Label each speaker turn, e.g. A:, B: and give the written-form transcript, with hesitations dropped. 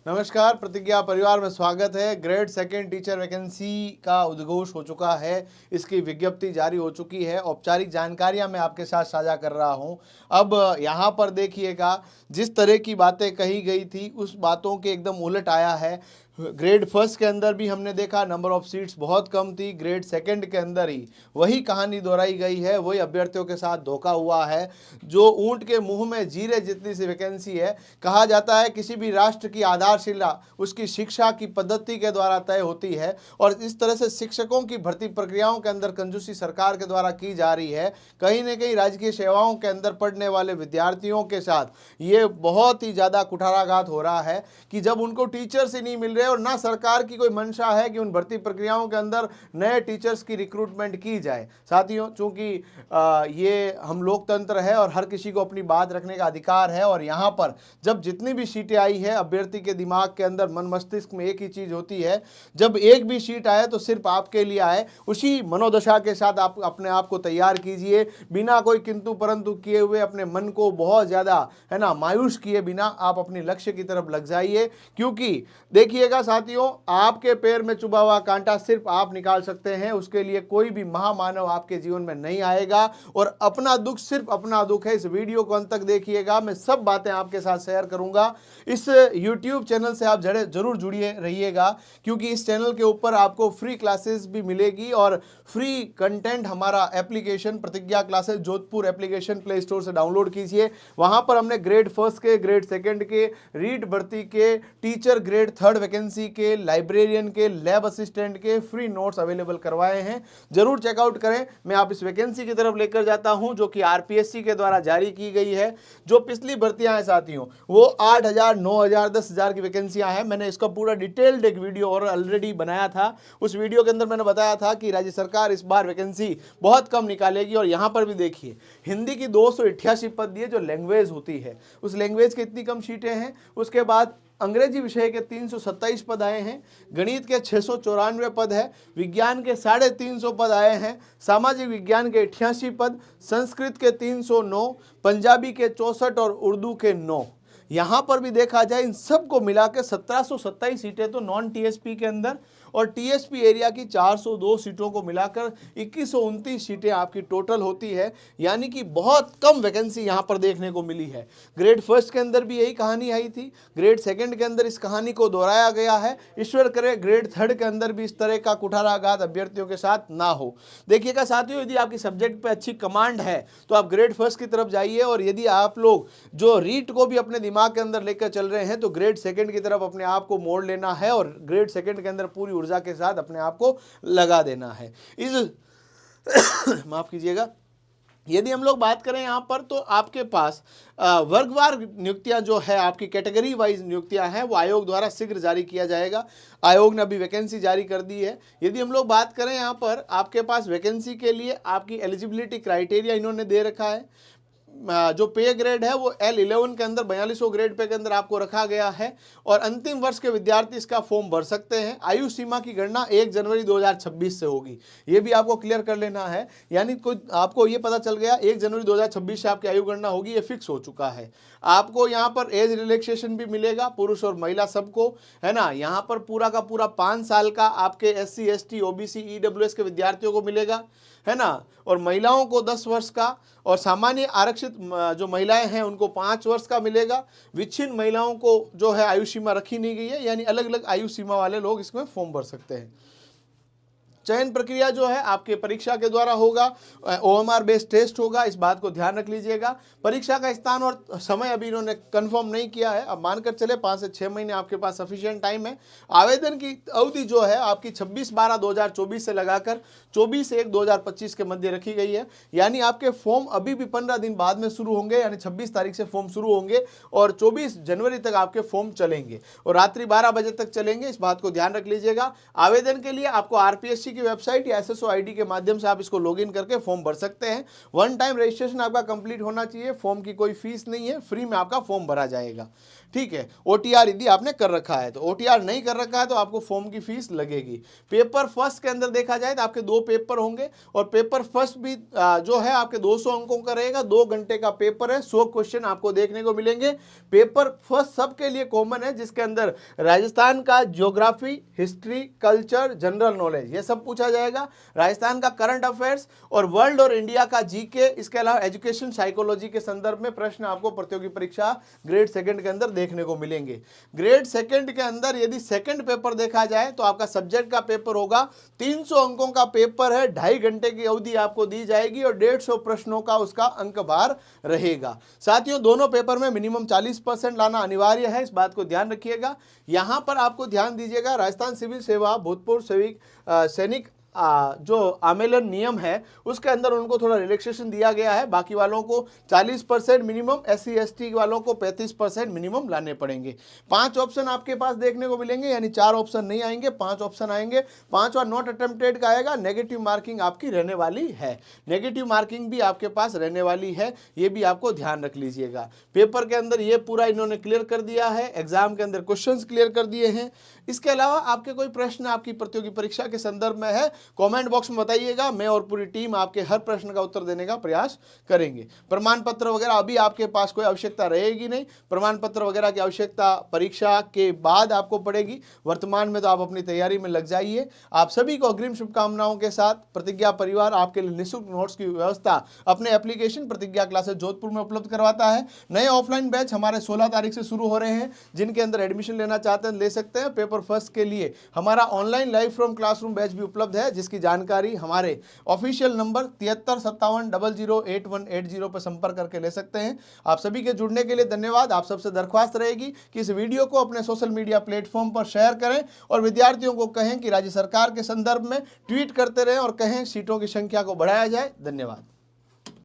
A: नमस्कार, प्रतिज्ञा परिवार में स्वागत है। ग्रेड सेकंड टीचर वैकेंसी का उद्घोष हो चुका है, इसकी विज्ञप्ति जारी हो चुकी है। औपचारिक जानकारियां मैं आपके साथ साझा कर रहा हूं। अब यहां पर देखिएगा, जिस तरह की बातें कही गई थी उस बातों के एकदम उलट आया है। ग्रेड फर्स्ट के अंदर भी हमने देखा नंबर ऑफ सीट्स बहुत कम थी, ग्रेड सेकंड के अंदर ही वही कहानी दोहराई गई है, वही अभ्यर्थियों के साथ धोखा हुआ है। जो ऊंट के मुंह में जीरे जितनी सी वैकेंसी है, कहा जाता है किसी भी राष्ट्र की आधारशिला उसकी शिक्षा की पद्धति के द्वारा तय होती है, और इस तरह से शिक्षकों की भर्ती प्रक्रियाओं के अंदर कंजूसी सरकार के द्वारा की जा रही है। कहीं न कहीं राजकीय सेवाओं के अंदर पढ़ने वाले विद्यार्थियों के साथ ये बहुत ही ज़्यादा कुठाराघात हो रहा है कि जब उनको टीचर्स ही नहीं मिल रहे और ना सरकार की कोई मंशा है कि उन भर्ती प्रक्रियाओं के अंदर नए टीचर्स की रिक्रूटमेंट की जाए। साथियों, चूंकि ये हम लोकतंत्र है और हर किसी को अपनी बात रखने का अधिकार है, और यहाँ पर जब जितनी भी सीटें आई है, अभ्यर्थी के दिमाग के अंदर मन मस्तिष्क में एक ही चीज होती है, जब एक भी सीट आए तो सिर्फ आपके लिए आए। उसी मनोदशा के साथ आप अपने आप को तैयार कीजिए, बिना कोई किंतु परंतु किए हुए, अपने मन को बहुत ज्यादा है ना मायूस किए बिना आप अपने लक्ष्य की तरफ लग जाइए। क्योंकि देखिएगा साथियों, आपके पैर में चुभा हुआ कांटा सिर्फ आप निकाल सकते हैं, उसके लिए कोई भी महामानव आपके जीवन में नहीं आएगा। और अपना दुख सिर्फ अपना दुख है। इस वीडियो को अंत तक देखिएगा, मैं सब बातें आपके साथ शेयर करूंगा। इस YouTube चैनल से आप जरूर जुड़िए रहिएगा, क्योंकि इस चैनल के ऊपर आपको फ्री क्लासेस भी मिलेगी और फ्री कंटेंट। हमारा एप्लीकेशन प्रतिज्ञा classes Jodhpur application play store से डाउनलोड कीजिए। वहां पर हमने ग्रेड फर्स्ट के, ग्रेड सेकंड के, रीड भर्ती के, टीचर ग्रेड थर्ड वैकेंसी के, लाइब्रेरियन के, लैब असिस्टेंट के फ्री नोट्स अवेलेबल करवाए हैं। जरूर चेकआउट करें। मैं आप इस वैकेंसी की तरफ लेकर जाता हूं जो कि आरपीएससी के द्वारा जारी की गई है। जो पिछली भर्तियां हैं साथियों, वो 8,000, 9,000, 10,000 की वैकेंसियां हैं। मैंने इसका पूरा डिटेल्ड एक वीडियो और ऑलरेडी बनाया था। उस वीडियो के अंदर मैंने बताया था कि राज्य सरकार इस बार वैकेंसी बहुत कम निकालेगी। और यहां पर भी देखिए, हिंदी की 288 पद दिए जो लैंग्वेज होती है, उस लैंग्वेज की इतनी कम सीटें हैं। उसके बाद अंग्रेजी विषय के 327 पद आए हैं, गणित के 694 पद है, विज्ञान के 350 पद आए हैं, सामाजिक विज्ञान के 88 पद, संस्कृत के 309, पंजाबी के 64 और उर्दू के 9। यहां पर भी देखा जाए, इन सबको मिलाकर 1727 सीटें तो नॉन टीएसपी के अंदर, और टीएसपी एरिया की 402 सीटों को मिलाकर 2129 सीटें आपकी टोटल होती है। यानी कि बहुत कम वैकेंसी यहां पर देखने को मिली है। ग्रेड फर्स्ट के अंदर भी यही कहानी आई थी, ग्रेड सेकंड के अंदर इस कहानी को दोहराया गया है। ईश्वर करे ग्रेड थर्ड के अंदर भी इस तरह का कुठाराघात अभ्यर्थियों के साथ ना हो। देखिएगा साथियों, यदि आपकी सब्जेक्ट पे अच्छी कमांड है तो आप ग्रेड फर्स्ट की तरफ जाइए, और यदि आप लोग जो रीट को भी अपने दिमाग के अंदर लेकर चल रहे हैं तो ग्रेड सेकंड की तरफ अपने आप को मोड़ लेना है, और ग्रेड सेकंड के अंदर पूरी ऊर्जा के साथ अपने आप को लगा देना है। इस माफ कीजिएगा, यदि हम लोग बात करें यहाँ पर, तो आपके पास वर्गवार नियुक्तियां जो है, आपकी कैटेगरी वाइज नियुक्तियां हैं, वो आयोग द्वारा शीघ्र जारी किया जाएगा। आयोग ने अभी वैकेंसी जारी कर दी है। यदि हम लोग बात करें यहाँ पर, आपके पास वैकेंसी के लिए आपकी एलिजिबिलिटी क्राइटेरिया इन्होंने दे रखा है। जो पे ग्रेड है वो L11 के अंदर 4200 ग्रेड पे के अंदर आपको रखा गया है, और अंतिम वर्ष के विद्यार्थी इसका फॉर्म भर सकते हैं। आयु सीमा की गणना 1 जनवरी 2026 से होगी, ये भी आपको क्लियर कर लेना है। यानी कोई आपको ये पता चल गया 1 जनवरी 2026 से आपकी आयु गणना होगी, ये फिक्स हो चुका है। आपको यहाँ पर एज रिलैक्सेशन भी मिलेगा, पुरुष और महिला सबको, है ना। यहाँ पर पूरा का पूरा 5 साल का आपके SC ST OBC EWS के विद्यार्थियों को मिलेगा, है ना। और महिलाओं को 10 वर्ष का, और सामान्य आरक्षित जो महिलाएं हैं उनको 5 वर्ष का मिलेगा। विच्छिन्न महिलाओं को जो है आयु सीमा रखी नहीं गई है, यानी अलग अलग आयु सीमा वाले लोग इसमें फॉर्म भर सकते हैं। चयन प्रक्रिया जो है आपके परीक्षा के द्वारा होगा, OMR बेस्ड टेस्ट होगा, इस बात को ध्यान रख लीजिएगा। परीक्षा का स्थान और समय अभी इन्होंने कंफर्म नहीं किया है, अब मानकर चले 5 से 6 महीने आपके पास सफिशिएंट टाइम है। आवेदन की अवधि जो है आपकी 26/12/2024 से लगाकर 24/1/2025 के मध्य रखी गई है। यानी आपके फॉर्म अभी भी 15 दिन बाद में शुरू होंगे, यानी 26 तारीख से फॉर्म शुरू होंगे और 24 जनवरी तक आपके फॉर्म चलेंगे, और रात्रि 12 बजे तक चलेंगे, इस बात को ध्यान रख लीजिएगा। आवेदन के लिए आपको आरपीएससी की वेबसाइट या SSO ID के माध्यम से आप इसको लॉगिन करके फॉर्म भर सकते हैं। वन टाइम रजिस्ट्रेशन आपका कंप्लीट होना चाहिए। फॉर्म की कोई फीस नहीं है, फ्री में आपका फॉर्म भरा जाएगा। ठीक है, OTR यदि आपने कर रखा है तो, OTR नहीं कर रखा है तो आपको फॉर्म की फीस लगेगी। पेपर फर्स्ट के अंदर देखा जाए तो आपके 2 पेपर होंगे और पेपर फर्स्ट भी जो है आपके 200 अंकों का रहेगा। 2 घंटे का पेपर है, 100 क्वेश्चन आपको देखने को मिलेंगे। पेपर फर्स्ट सबके लिए कॉमन है, जिसके अंदर राजस्थान का geography, history, culture, general knowledge ये सब पूछा जाएगा। राजस्थान का करंट अफेयर्स और वर्ल्ड और इंडिया का जीके, इसके अलावा एजुकेशन साइकोलॉजी के संदर्भ में प्रश्न आपको प्रतियोगी परीक्षा ग्रेड सेकंड के अंदर देखने को मिलेंगे। ग्रेड सेकंड के अंदर यदि सेकंड पेपर देखा जाए तो आपका सब्जेक्ट का पेपर होगा। 300 अंकों का पेपर है, 2.5 घंटे की अवधि आपको दी जाएगी और 150 प्रश्नों का उसका अंक भार रहेगा। साथियों, दोनों पेपर में मिनिमम 40% लाना अनिवार्य है, इस बात को ध्यान रखिएगा। यहां पर आपको ध्यान दीजिएगा, राजस्थान सिविल सेवा भूतपूर्व सैनिक जो आमेलन नियम है उसके अंदर उनको थोड़ा रिलैक्सेशन दिया गया है। बाकी वालों को 40% मिनिमम, SC ST वालों को 35% मिनिमम लाने पड़ेंगे। 5 ऑप्शन आपके पास देखने को मिलेंगे, यानी 4 ऑप्शन नहीं आएंगे, 5 ऑप्शन आएंगे। 5वां नॉट अटेम्प्टेड का आएगा। नेगेटिव मार्किंग आपकी रहने वाली है, नेगेटिव मार्किंग भी आपके पास रहने वाली है, ये भी आपको ध्यान रख लीजिएगा। पेपर के अंदर ये पूरा इन्होंने क्लियर कर दिया है, एग्जाम के अंदर क्वेश्चंस क्लियर कर दिए हैं। इसके अलावा आपके कोई प्रश्न आपकी प्रतियोगी परीक्षा के संदर्भ में है, कमेंट बॉक्स में बताइएगा। मैं और पूरी टीम आपके हर प्रश्न का उत्तर देने का प्रयास करेंगे। प्रमाण पत्र वगैरह अभी आपके पास कोई आवश्यकता रहेगी नहीं। प्रमाण पत्र वगैरह की आवश्यकता परीक्षा के बाद आपको पड़ेगी। वर्तमान में तो आप अपनी तैयारी में लग जाइए। आप सभी को अग्रिम शुभकामनाओं के साथ प्रतिज्ञा परिवार आपके लिए निःशुल्क नोट्स की व्यवस्था अपने एप्लीकेशन प्रतिज्ञा क्लासेस जोधपुर में उपलब्ध करवाता है। नए ऑफलाइन बैच हमारे 16 तारीख से शुरू हो रहे हैं, जिनके अंदर एडमिशन लेना चाहते हैं ले सकते हैं। पेपर फर्स्ट के लिए हमारा online live from classroom batch भी उपलब्ध है, जिसकी जानकारी हमारे ऑफिशियल नंबर 7357008180 पर संपर्क करके ले सकते हैं। आप सभी के जुड़ने के लिए धन्यवाद। आप सबसे दरख्वास्त रहेगी कि इस वीडियो को अपने सोशल मीडिया प्लेटफॉर्म पर शेयर करें और विद्यार्थियों को कहें कि राज्य सरकार के संदर्भ में ट्वीट करते रहें और कहें सीटों की संख्या को बढ़ाया जाए। धन्यवाद।